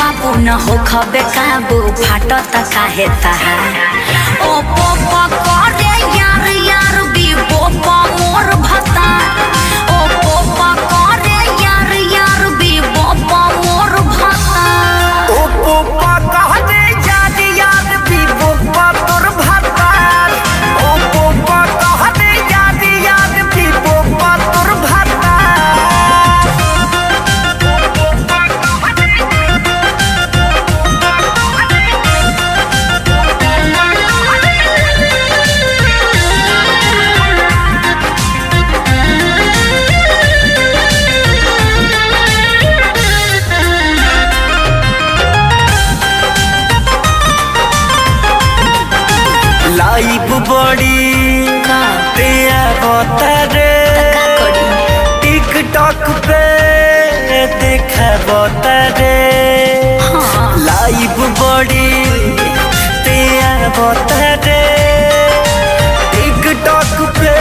बाबू न हो खबे काबू फाटत काहे ताहा ओ पोपा करे यार यार भी पोपा मोर भता ओ पोपा करे यार यार भी पोपा मोर भता ओ पोपा कहते याद याद भी पोपा तोर भता ओ पोपा कहते याद याद भी पोपा तोर भता लाइव बड़ी तेरा बतारे टिकटॉक पे देखा बतारे लाइव बड़ी तेरा बतारे टिकटॉक पे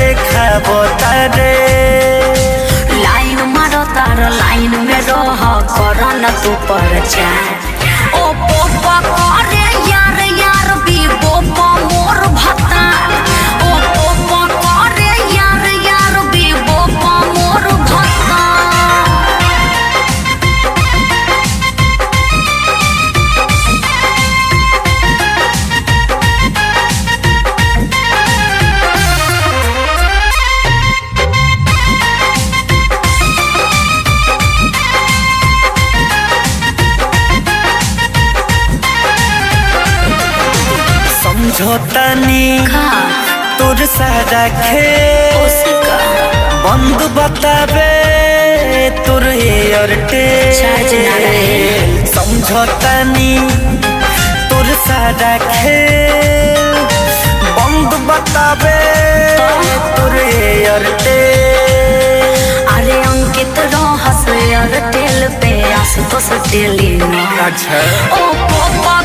देखा बतारे लाइन मारो तार लाइन में रह कर न तू परचार ओ पोपा करे यार यार भी पोपा मोर भता ओ पोपा करे यार यार भी पोपा मोर भता समझौतानी तोर सारा ओसिका बंद बताबे तोर चार्ज ना रहे। समझौतानी तोर सारा बंद बताबे तोर अरे अंकित रहस एयरटेल पे आस तो सटेली ना अच्छा ओ पोपा